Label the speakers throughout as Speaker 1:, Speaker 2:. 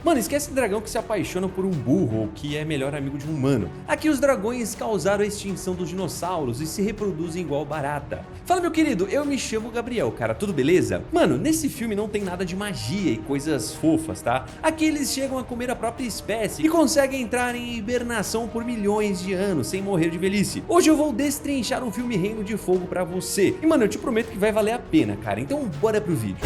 Speaker 1: Mano, esquece o dragão que se apaixona por um burro ou que é melhor amigo de um humano. Aqui os dragões causaram a extinção dos dinossauros e se reproduzem igual barata. Fala, meu querido, eu me chamo Gabriel, cara, tudo beleza? Mano, nesse filme não tem nada de magia e coisas fofas, tá? Aqui eles chegam a comer a própria espécie e conseguem entrar em hibernação por milhões de anos sem morrer de velhice. Hoje eu vou destrinchar o filme Reino de Fogo pra você. E mano, eu te prometo que vai valer a pena, cara, então bora pro vídeo.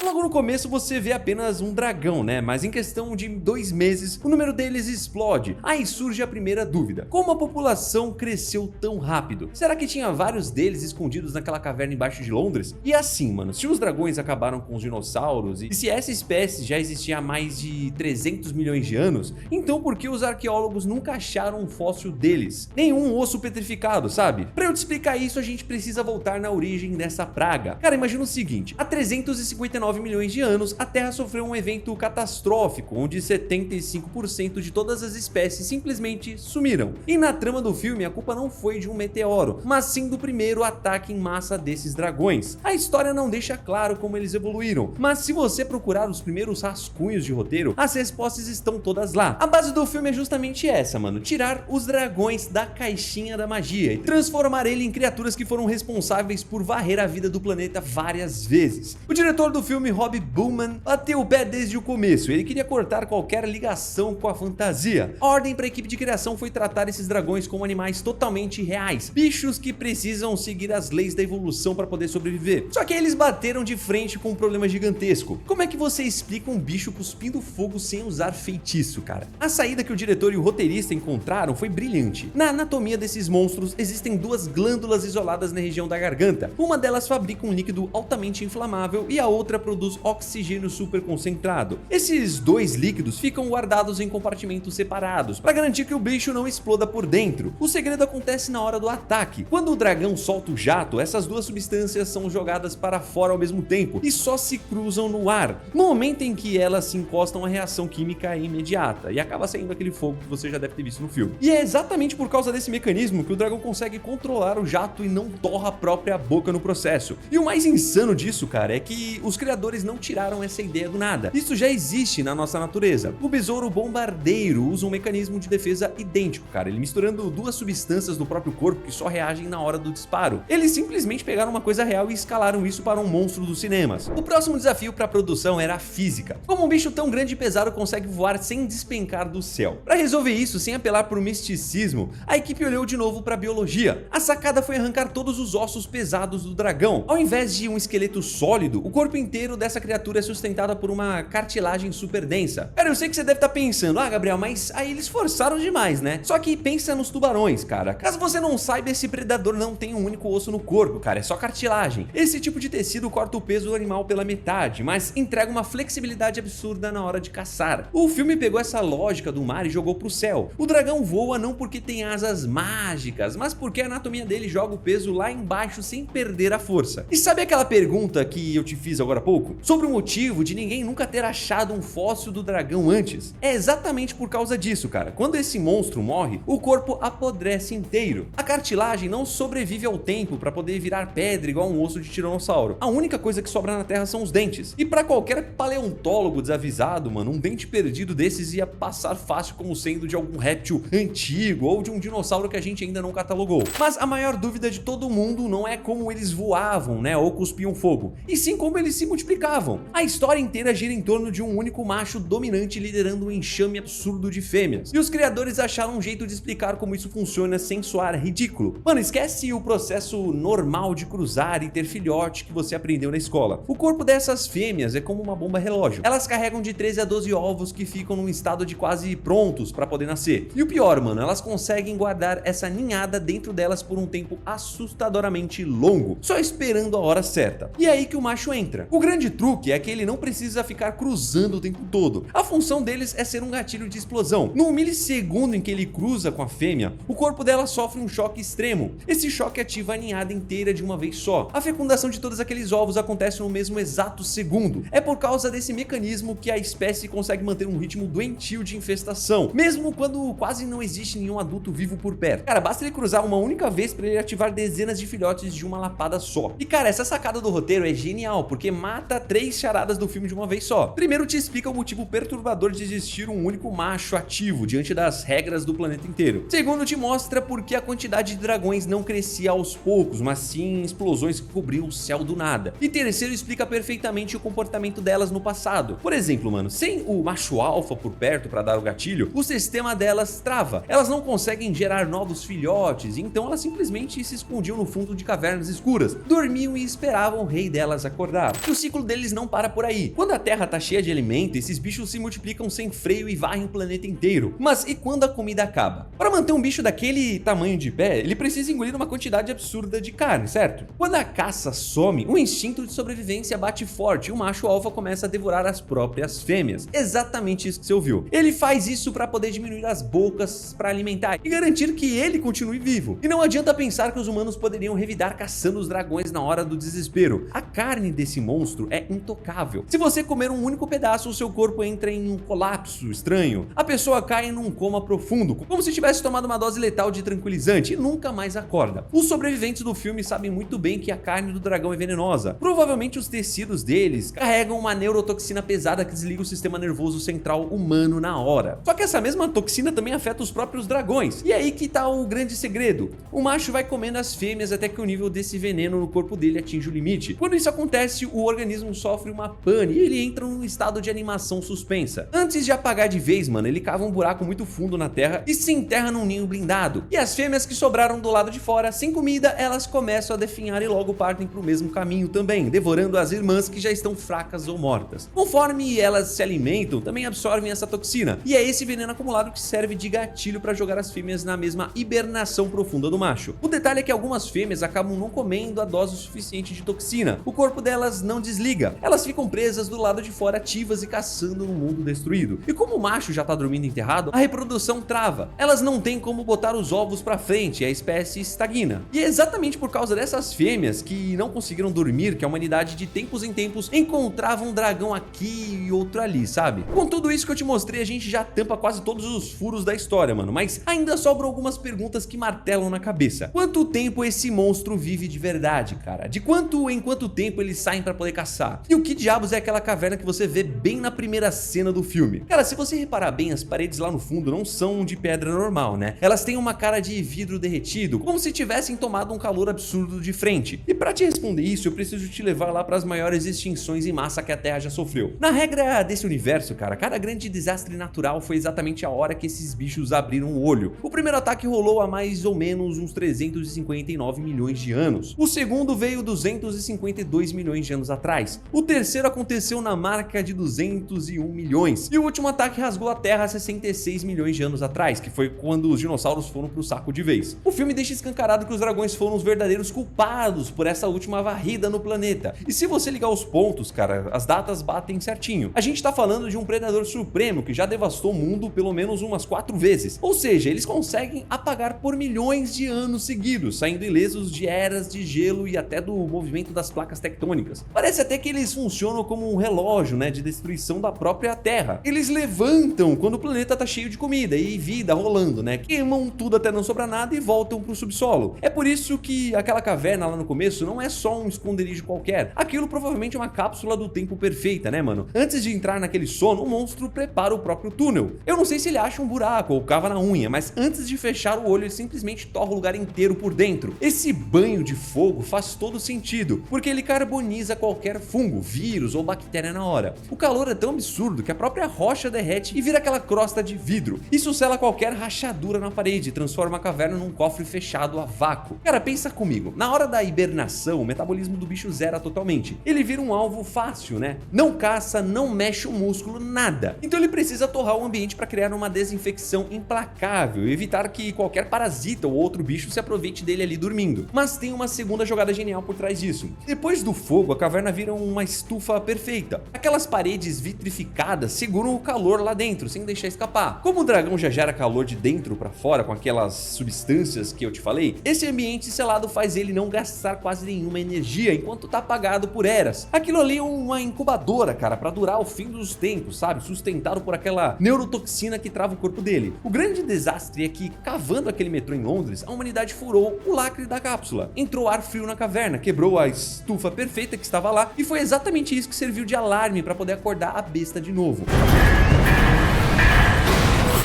Speaker 1: Logo no começo você vê apenas um dragão, né? Mas em questão de 2 meses, o número deles explode. Aí surge a primeira dúvida: como a população cresceu tão rápido? Será que tinha vários deles escondidos naquela caverna embaixo de Londres? E assim, mano, se os dragões acabaram com os dinossauros e se essa espécie já existia há mais de 300 milhões de anos, então por que os arqueólogos nunca acharam um fóssil deles? Nenhum osso petrificado, sabe? Pra eu te explicar isso, a gente precisa voltar na origem dessa praga. Cara, imagina o seguinte: há 359 milhões de anos, a Terra sofreu um evento catastrófico, onde 75% de todas as espécies simplesmente sumiram. E na trama do filme, a culpa não foi de um meteoro, mas sim do primeiro ataque em massa desses dragões. A história não deixa claro como eles evoluíram, mas se você procurar os primeiros rascunhos de roteiro, as respostas estão todas lá. A base do filme é justamente essa, mano: tirar os dragões da caixinha da magia e transformar ele em criaturas que foram responsáveis por varrer a vida do planeta várias vezes. O diretor do filme, Rob Bowman, bateu o pé desde o começo. Ele queria cortar qualquer ligação com a fantasia. A ordem para a equipe de criação foi tratar esses dragões como animais totalmente reais, bichos que precisam seguir as leis da evolução para poder sobreviver. Só que aí eles bateram de frente com um problema gigantesco. Como é que você explica um bicho cuspindo fogo sem usar feitiço, cara? A saída que o diretor e o roteirista encontraram foi brilhante. Na anatomia desses monstros existem 2 glândulas isoladas na região da garganta. Uma delas fabrica um líquido altamente inflamável e a outra produz oxigênio super concentrado. Esses 2 líquidos ficam guardados em compartimentos separados para garantir que o bicho não exploda por dentro. O segredo acontece na hora do ataque. Quando o dragão solta o jato, essas 2 substâncias são jogadas para fora ao mesmo tempo e só se cruzam no ar. No momento em que elas se encostam, a reação química é imediata e acaba saindo aquele fogo que você já deve ter visto no filme. E é exatamente por causa desse mecanismo que o dragão consegue controlar o jato e não torra a própria boca no processo. E o mais insano disso, cara, é que os criadores não tiraram essa ideia do nada. Isso já existe na nossa natureza. O besouro bombardeiro usa um mecanismo de defesa idêntico, cara. Ele misturando 2 substâncias do próprio corpo que só reagem na hora do disparo. Eles simplesmente pegaram uma coisa real e escalaram isso para um monstro dos cinemas. O próximo desafio para a produção era a física. Como um bicho tão grande e pesado consegue voar sem despencar do céu? Para resolver isso, sem apelar para o misticismo, a equipe olhou de novo para a biologia. A sacada foi arrancar todos os ossos pesados do dragão. Ao invés de um esqueleto sólido, o corpo inteiro dessa criatura é sustentada por uma cartilagem super densa. Cara, eu sei que você deve estar pensando: ah, Gabriel, mas aí eles forçaram demais, né? Só que pensa nos tubarões, cara. Caso você não saiba, esse predador não tem um único osso no corpo, cara, é só cartilagem. Esse tipo de tecido corta o peso do animal pela metade, mas entrega uma flexibilidade absurda na hora de caçar. O filme pegou essa lógica do mar e jogou pro céu. O dragão voa não porque tem asas mágicas, mas porque a anatomia dele joga o peso lá embaixo sem perder a força. E sabe aquela pergunta que eu te fiz agora há pouco? Sobre o motivo de ninguém nunca ter achado um fóssil do dragão antes? É exatamente por causa disso, cara. Quando esse monstro morre, o corpo apodrece inteiro. A cartilagem não sobrevive ao tempo para poder virar pedra igual um osso de tiranossauro. A única coisa que sobra na Terra são os dentes. E para qualquer paleontólogo desavisado, mano, um dente perdido desses ia passar fácil como sendo de algum réptil antigo ou de um dinossauro que a gente ainda não catalogou. Mas a maior dúvida de todo mundo não é como eles voavam, né, ou cuspiam fogo, e sim como eles se multiplicavam. A história inteira gira em torno de um único macho dominante liderando um enxame absurdo de fêmeas. E os criadores acharam um jeito de explicar como isso funciona sem soar ridículo. Mano, esquece o processo normal de cruzar e ter filhote que você aprendeu na escola. O corpo dessas fêmeas é como uma bomba relógio. Elas carregam de 13 a 12 ovos que ficam num estado de quase prontos para poder nascer. E o pior, mano, elas conseguem guardar essa ninhada dentro delas por um tempo assustadoramente longo, só esperando a hora certa. E é aí que o macho entra. O grande truque é que ele não precisa ficar cruzando o tempo todo. A função deles é ser um gatilho de explosão. No milissegundo em que ele cruza com a fêmea, o corpo dela sofre um choque extremo. Esse choque ativa a ninhada inteira de uma vez só. A fecundação de todos aqueles ovos acontece no mesmo exato segundo. É por causa desse mecanismo que a espécie consegue manter um ritmo doentio de infestação, mesmo quando quase não existe nenhum adulto vivo por perto. Cara, basta ele cruzar uma única vez para ele ativar dezenas de filhotes de uma lapada só. E cara, essa sacada do roteiro é genial, porque mata 3 charadas do filme de uma vez só. Primeiro te explica o motivo perturbador de existir um único macho ativo diante das regras do planeta inteiro. Segundo te mostra por que a quantidade de dragões não crescia aos poucos, mas sim explosões que cobriam o céu do nada. E terceiro explica perfeitamente o comportamento delas no passado. Por exemplo, mano, sem o macho alfa por perto para dar o gatilho, o sistema delas trava. Elas não conseguem gerar novos filhotes, então elas simplesmente se escondiam no fundo de cavernas escuras, dormiam e esperavam o rei delas acordar. E o ciclo deles não para por aí. Quando a terra tá cheia de alimento, esses bichos se multiplicam sem freio e varrem o planeta inteiro. Mas e quando a comida acaba? Para manter um bicho daquele tamanho de pé, ele precisa engolir uma quantidade absurda de carne, certo? Quando a caça some, o instinto de sobrevivência bate forte e o macho alfa começa a devorar as próprias fêmeas. Exatamente isso que você ouviu. Ele faz isso para poder diminuir as bocas para alimentar e garantir que ele continue vivo. E não adianta pensar que os humanos poderiam revidar caçando os dragões na hora do desespero. A carne desse monstro é intocável. Se você comer um único pedaço, o seu corpo entra em um colapso estranho. A pessoa cai num coma profundo, como se tivesse tomado uma dose letal de tranquilizante e nunca mais acorda. Os sobreviventes do filme sabem muito bem que a carne do dragão é venenosa. Provavelmente os tecidos deles carregam uma neurotoxina pesada que desliga o sistema nervoso central humano na hora. Só que essa mesma toxina também afeta os próprios dragões. E é aí que tá o grande segredo. O macho vai comendo as fêmeas até que o nível desse veneno no corpo dele atinge o limite. Quando isso acontece, o organismo sofre uma pane e ele entra num estado de animação suspensa. Antes de apagar de vez, mano, ele cava um buraco muito fundo na terra e se enterra num ninho blindado. E as fêmeas que sobraram do lado de fora, sem comida, elas começam a definhar e logo partem pro mesmo caminho também, devorando as irmãs que já estão fracas ou mortas. Conforme elas se alimentam, também absorvem essa toxina, e é esse veneno acumulado que serve de gatilho para jogar as fêmeas na mesma hibernação profunda do macho. O detalhe é que algumas fêmeas acabam não comendo a dose suficiente de toxina. O corpo delas não desliga, elas ficam presas do lado de fora ativas e caçando no mundo destruído. E como o macho já tá dormindo enterrado, a reprodução trava. Elas não têm como botar os ovos pra frente e a espécie estagna. E é exatamente por causa dessas fêmeas que não conseguiram dormir que a humanidade de tempos em tempos encontrava um dragão aqui e outro ali, sabe? Com tudo isso que eu te mostrei, a gente já tampa quase todos os furos da história, mano, mas ainda sobram algumas perguntas que martelam na cabeça. Quanto tempo esse monstro vive de verdade, cara? De quanto em quanto tempo eles saem pra poder caçar? E o que diabos é aquela caverna que você vê bem na primeira cena do filme? Cara, se você reparar bem, as paredes lá no fundo não são de pedra normal, né? Elas têm uma cara de vidro derretido, como se tivessem tomado um calor absurdo de frente. E pra te responder isso, eu preciso te levar lá para as maiores extinções em massa que a Terra já sofreu. Na regra desse universo, cara, cada grande desastre natural foi exatamente a hora que esses bichos abriram o olho. O primeiro ataque rolou há mais ou menos uns 359 milhões de anos. O segundo veio 252 milhões de anos atrás. O terceiro aconteceu na marca de 201 milhões. E o último ataque rasgou a Terra há 66 milhões de anos atrás, que foi quando os dinossauros foram pro saco de vez. O filme deixa escancarado que os dragões foram os verdadeiros culpados por essa última varrida no planeta. E se você ligar os pontos, cara, as datas batem certinho. A gente tá falando de um predador supremo que já devastou o mundo pelo menos umas 4 vezes. Ou seja, eles conseguem apagar por milhões de anos seguidos, saindo ilesos de eras de gelo e até do movimento das placas tectônicas. Parece até que eles funcionam como um relógio, né, de destruição da própria Terra. Eles levantam quando o planeta tá cheio de comida e vida rolando, né? Queimam tudo até não sobrar nada e voltam pro subsolo. É por isso que aquela caverna lá no começo não é só um esconderijo qualquer. Aquilo provavelmente é uma cápsula do tempo perfeita, né, mano? Antes de entrar naquele sono, o monstro prepara o próprio túnel. Eu não sei se ele acha um buraco ou cava na unha, mas antes de fechar o olho, ele simplesmente torra o lugar inteiro por dentro. Esse banho de fogo faz todo sentido, porque ele carboniza qualquer fungo, vírus ou bactéria na hora. O calor é tão absurdo que a própria rocha derrete e vira aquela crosta de vidro. Isso sela qualquer rachadura na parede e transforma a caverna num cofre fechado a vácuo. Cara, pensa comigo, na hora da hibernação, o metabolismo do bicho zera totalmente. Ele vira um alvo fácil, né? Não caça, não mexe o músculo, nada. Então ele precisa torrar o ambiente para criar uma desinfecção implacável e evitar que qualquer parasita ou outro bicho se aproveite dele ali dormindo. Mas tem uma segunda jogada genial por trás disso. Depois do fogo, a caverna vira uma estufa perfeita. Aquelas paredes vitrificadas seguram o calor lá dentro, sem deixar escapar. Como o dragão já gera calor de dentro para fora com aquelas substâncias que eu te falei, esse ambiente selado faz ele não gastar quase nenhuma energia enquanto tá apagado por eras. Aquilo ali é uma incubadora, cara, para durar o fim dos tempos, sabe? Sustentado por aquela neurotoxina que trava o corpo dele. O grande desastre é que, cavando aquele metrô em Londres, a humanidade furou o lacre da cápsula. Entrou ar frio na caverna, quebrou a estufa perfeita que estava lá e foi foi exatamente isso que serviu de alarme para poder acordar a besta de novo.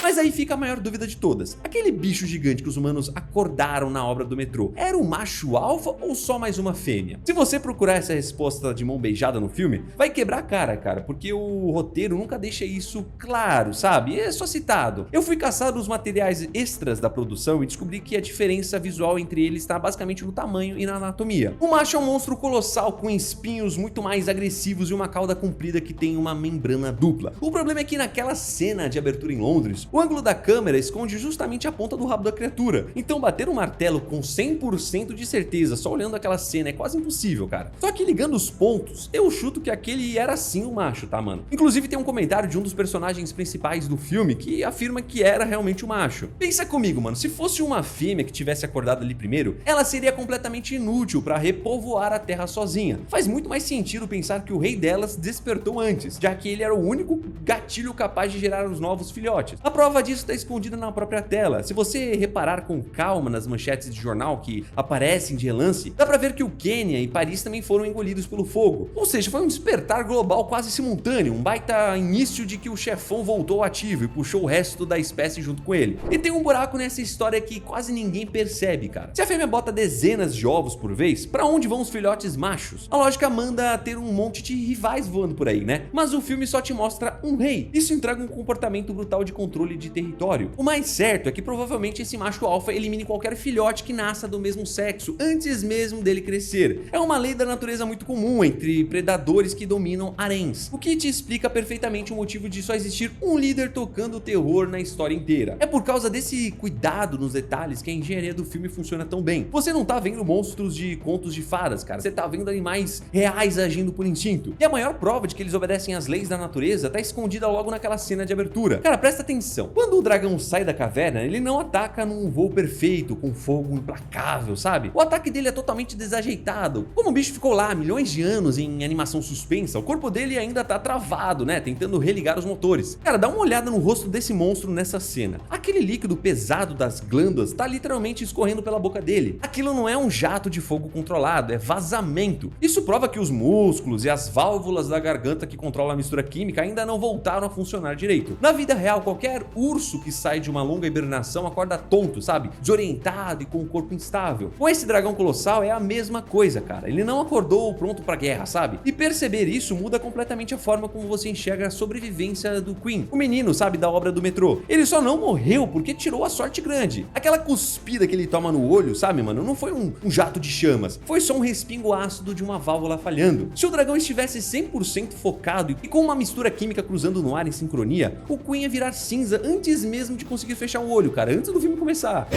Speaker 1: Mas aí fica a maior dúvida de todas. Aquele bicho gigante que os humanos acordaram na obra do metrô, era um macho alfa ou só mais uma fêmea? Se você procurar essa resposta de mão beijada no filme, vai quebrar a cara, porque o roteiro nunca deixa isso claro, sabe? É só citado. Eu fui caçar os materiais extras da produção e descobri que a diferença visual entre eles está basicamente no tamanho e na anatomia. O macho é um monstro colossal com espinhos muito mais agressivos e uma cauda comprida que tem uma membrana dupla. O problema é que naquela cena de abertura em Londres, o ângulo da câmera esconde justamente a ponta do rabo da criatura. Então bater um martelo com 100% de certeza só olhando aquela cena é quase impossível, cara. Só que ligando os pontos, eu chuto que aquele era sim um macho, tá, mano? Inclusive tem um comentário de um dos personagens principais do filme que afirma que era realmente um macho. Pensa comigo, mano, se fosse uma fêmea que tivesse acordado ali primeiro, ela seria completamente inútil pra repovoar a Terra sozinha. Faz muito mais sentido pensar que o rei delas despertou antes, já que ele era o único gatilho capaz de gerar os novos filhotes. A prova disso está escondida na própria tela. Se você reparar com calma nas manchetes de jornal que aparecem de relance, dá pra ver que o Quênia e Paris também foram engolidos pelo fogo. Ou seja, foi um despertar global quase simultâneo, um baita início de que o chefão voltou ao ativo e puxou o resto da espécie junto com ele. E tem um buraco nessa história que quase ninguém percebe, cara. Se a fêmea bota dezenas de ovos por vez, pra onde vão os filhotes machos? A lógica manda ter um monte de rivais voando por aí, né? Mas o filme só te mostra um rei. Isso entrega um comportamento brutal de controle de território. O mais certo é que provavelmente esse macho alfa elimine qualquer filhote que nasça do mesmo sexo antes mesmo dele crescer. É uma lei da natureza muito comum entre predadores que dominam haréns, o que te explica perfeitamente o motivo de só existir um líder tocando o terror na história inteira. É por causa desse cuidado nos detalhes que a engenharia do filme funciona tão bem. Você não tá vendo monstros de contos de fadas, cara, você tá vendo animais reais agindo por instinto. E a maior prova de que eles obedecem às leis da natureza tá escondida logo naquela cena de abertura. Cara, presta atenção. Quando o dragão sai da caverna, ele não ataca num voo perfeito, com fogo implacável, sabe? O ataque dele é totalmente desajeitado. Como o bicho ficou lá milhões de anos em animação suspensa, o corpo dele ainda tá travado, né? Tentando religar os motores. Cara, dá uma olhada no rosto desse monstro nessa cena. Aquele líquido pesado das glândulas tá literalmente escorrendo pela boca dele. Aquilo não é um jato de fogo controlado, é vazamento. Isso prova que os músculos e as válvulas da garganta que controlam a mistura química ainda não voltaram a funcionar direito. Na vida real, qualquer urso que sai de uma longa hibernação acorda tonto, sabe? Desorientado e com o corpo instável. Com esse dragão colossal é a mesma coisa, cara. Ele não acordou pronto pra guerra, sabe? E perceber isso muda completamente a forma como você enxerga a sobrevivência do Queen. O menino, sabe, da obra do metrô. Ele só não morreu porque tirou a sorte grande. Aquela cuspida que ele toma no olho, sabe, mano? Não foi um jato de chamas. Foi só um respingo ácido de uma válvula falhando. Se o dragão estivesse 100% focado e com uma mistura química cruzando no ar em sincronia, o Queen ia virar cinza antes mesmo de conseguir fechar o olho, cara, antes do filme começar.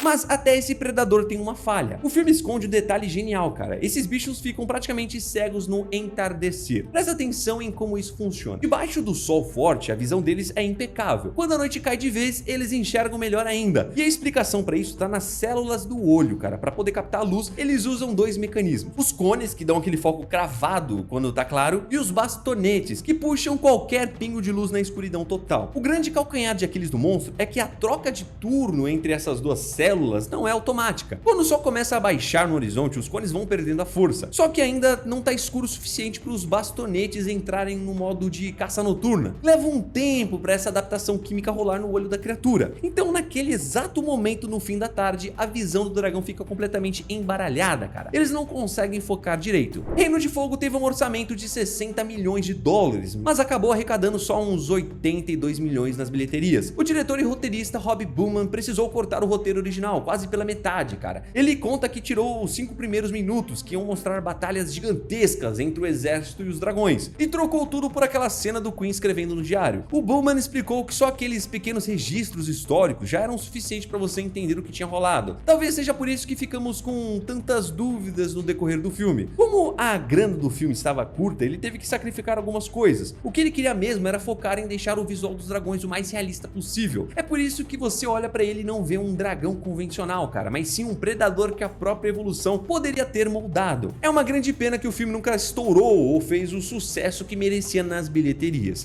Speaker 1: Mas até esse predador tem uma falha. O filme esconde um detalhe genial, cara. Esses bichos ficam praticamente cegos no entardecer. Presta atenção em como isso funciona. Debaixo do sol forte, a visão deles é impecável. Quando a noite cai de vez, eles enxergam melhor ainda. E a explicação para isso tá nas células do olho, cara. Para poder captar a luz, eles usam dois mecanismos. Os cones, que dão aquele foco cravado quando tá claro, e os bastonetes, que puxam qualquer pingo de luz na escuridão total. O grande calcanhar de Aquiles do monstro é que a troca de turno entre essas duas células não é automática. Quando o sol começa a baixar no horizonte, os cones vão perdendo a força. Só que ainda não tá escuro o suficiente para os bastonetes entrarem no modo de caça noturna. Leva um tempo para essa adaptação química rolar no olho da criatura. Então, naquele exato momento, no fim da tarde, a visão do dragão fica completamente embaralhada, cara. Eles não conseguem focar direito. Reino de Fogo teve um orçamento de 60 milhões de dólares, mas acabou arrecadando só uns 82 milhões nas bilheterias. O diretor e roteirista Rob Bowman precisou cortar o roteiro original, quase pela metade, cara. Ele conta que tirou os 5 primeiros minutos, que iam mostrar batalhas gigantescas entre o exército e os dragões, e trocou tudo por aquela cena do Queen escrevendo no diário. O Bowman explicou que só aqueles pequenos registros históricos já eram suficientes para você entender o que tinha rolado. Talvez seja por isso que ficamos com tantas dúvidas no decorrer do filme. Como a grana do filme estava curta, ele teve que sacrificar algumas coisas. O que ele queria mesmo era focar em deixar o visual dos dragões o mais realista possível. É por isso que você olha para ele e não vê um dragão convencional, cara, mas sim um predador que a própria evolução poderia ter moldado. É uma grande pena que o filme nunca estourou ou fez o sucesso que merecia nas bilheterias.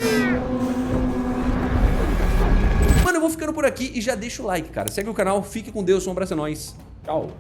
Speaker 1: Mano, eu vou ficando por aqui e já deixa o like, cara. Segue o canal, fique com Deus, um abraço a nós. Tchau.